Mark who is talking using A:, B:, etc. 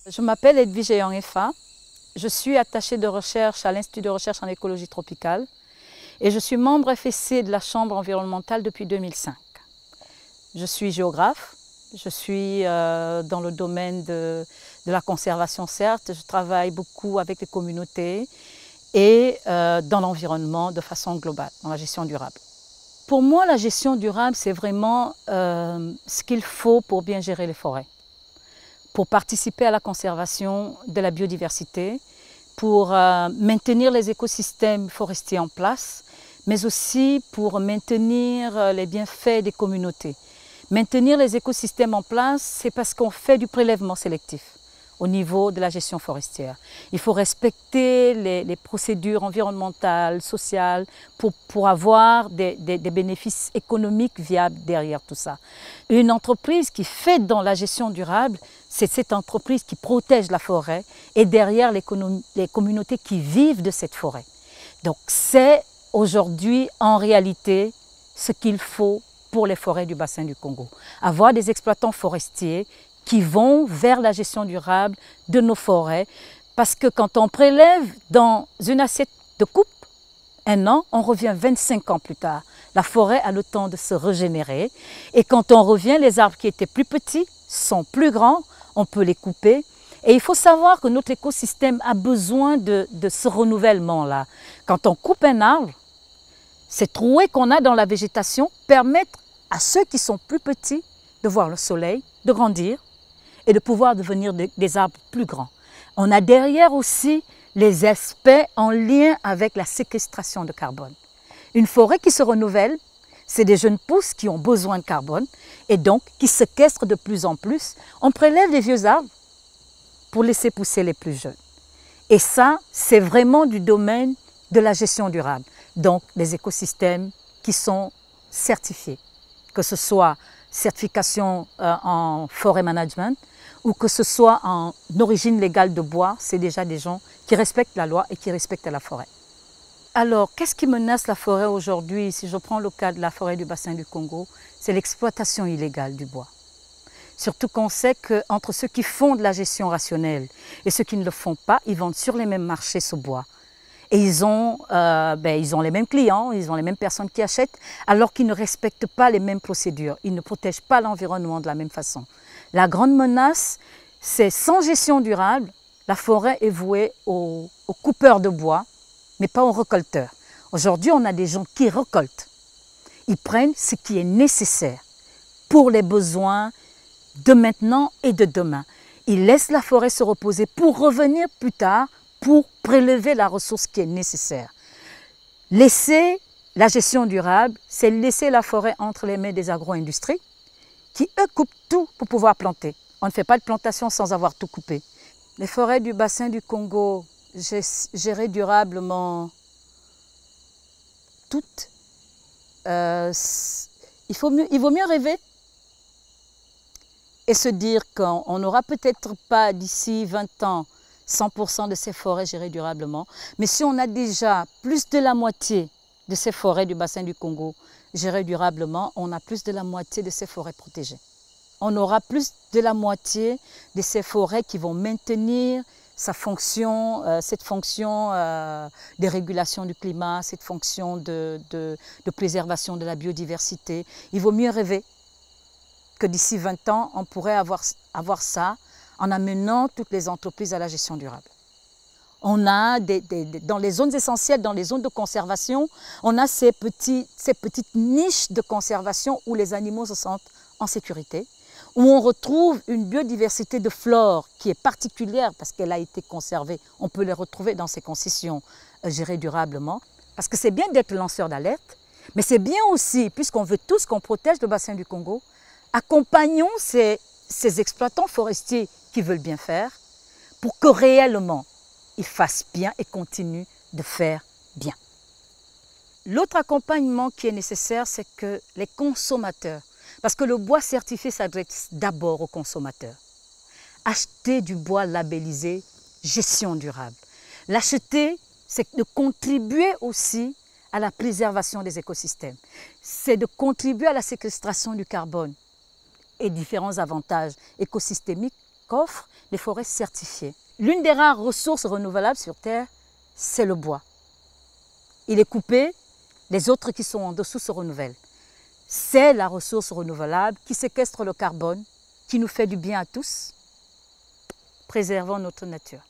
A: Je m'appelle Edwige Efa. Je suis attachée de recherche à l'Institut de recherche en écologie tropicale et je suis membre FSC de la Chambre environnementale depuis 2005. Je suis géographe, je suis dans le domaine de la conservation certes, je travaille beaucoup avec les communautés et dans l'environnement de façon globale, dans la gestion durable. Pour moi, la gestion durable, c'est vraiment ce qu'il faut pour bien gérer les forêts, pour participer à la conservation de la biodiversité, pour maintenir les écosystèmes forestiers en place, mais aussi pour maintenir les bienfaits des communautés. Maintenir les écosystèmes en place, c'est parce qu'on fait du prélèvement sélectif au niveau de la gestion forestière. Il faut respecter les procédures environnementales, sociales, pour avoir des bénéfices économiques viables derrière tout ça. Une entreprise qui fait dans la gestion durable, c'est cette entreprise qui protège la forêt et derrière les communautés qui vivent de cette forêt. Donc c'est aujourd'hui en réalité ce qu'il faut pour les forêts du bassin du Congo. Avoir des exploitants forestiers qui vont vers la gestion durable de nos forêts. Parce que quand on prélève dans une assiette de coupe, un an, on revient 25 ans plus tard. La forêt a le temps de se régénérer. Et quand on revient, les arbres qui étaient plus petits sont plus grands, on peut les couper. Et il faut savoir que notre écosystème a besoin de ce renouvellement-là. Quand on coupe un arbre, ces trouées qu'on a dans la végétation permettent à ceux qui sont plus petits de voir le soleil, de grandir, et de pouvoir devenir des arbres plus grands. On a derrière aussi les aspects en lien avec la séquestration de carbone. Une forêt qui se renouvelle, c'est des jeunes pousses qui ont besoin de carbone et donc qui séquestrent de plus en plus. On prélève les vieux arbres pour laisser pousser les plus jeunes. Et ça, c'est vraiment du domaine de la gestion durable. Donc, des écosystèmes qui sont certifiés, que ce soit certification en forêt management ou que ce soit en origine légale de bois, c'est déjà des gens qui respectent la loi et qui respectent la forêt. Alors, qu'est-ce qui menace la forêt aujourd'hui? Si je prends le cas de la forêt du bassin du Congo, c'est l'exploitation illégale du bois. Surtout qu'on sait qu'entre ceux qui font de la gestion rationnelle et ceux qui ne le font pas, ils vendent sur les mêmes marchés ce bois. Et ils ont les mêmes clients, ils ont les mêmes personnes qui achètent, alors qu'ils ne respectent pas les mêmes procédures. Ils ne protègent pas l'environnement de la même façon. La grande menace, c'est sans gestion durable, la forêt est vouée aux coupeurs de bois, mais pas aux récolteurs. Aujourd'hui, on a des gens qui récoltent. Ils prennent ce qui est nécessaire pour les besoins de maintenant et de demain. Ils laissent la forêt se reposer pour revenir plus tard pour prélever la ressource qui est nécessaire. Laisser la gestion durable, c'est laisser la forêt entre les mains des agro-industries qui, eux, coupent tout pour pouvoir planter. On ne fait pas de plantation sans avoir tout coupé. Les forêts du bassin du Congo, gérées durablement toutes, il vaut mieux rêver et se dire qu'on n'aura peut-être pas d'ici 20 ans 100% de ces forêts gérées durablement. Mais si on a déjà plus de la moitié de ces forêts du bassin du Congo gérées durablement, on a plus de la moitié de ces forêts protégées. On aura plus de la moitié de ces forêts qui vont maintenir cette fonction de régulation du climat, cette fonction de préservation de la biodiversité. Il vaut mieux rêver que d'ici 20 ans, on pourrait avoir ça en amenant toutes les entreprises à la gestion durable. On a dans les zones essentielles, dans les zones de conservation, on a ces petites niches de conservation où les animaux se sentent en sécurité, où on retrouve une biodiversité de flore qui est particulière parce qu'elle a été conservée. On peut les retrouver dans ces concessions gérées durablement. Parce que c'est bien d'être lanceur d'alerte, mais c'est bien aussi, puisqu'on veut tous qu'on protège le bassin du Congo, accompagnons ces exploitants forestiers qui veulent bien faire pour que réellement ils fassent bien et continuent de faire bien. L'autre accompagnement qui est nécessaire, c'est que les consommateurs, parce que le bois certifié s'adresse d'abord aux consommateurs, acheter du bois labellisé gestion durable. L'acheter, c'est de contribuer aussi à la préservation des écosystèmes. C'est de contribuer à la séquestration du carbone et différents avantages écosystémiques qu'offrent les forêts certifiées. L'une des rares ressources renouvelables sur Terre, c'est le bois. Il est coupé, les autres qui sont en dessous se renouvellent. C'est la ressource renouvelable qui séquestre le carbone, qui nous fait du bien à tous. Préservons notre nature.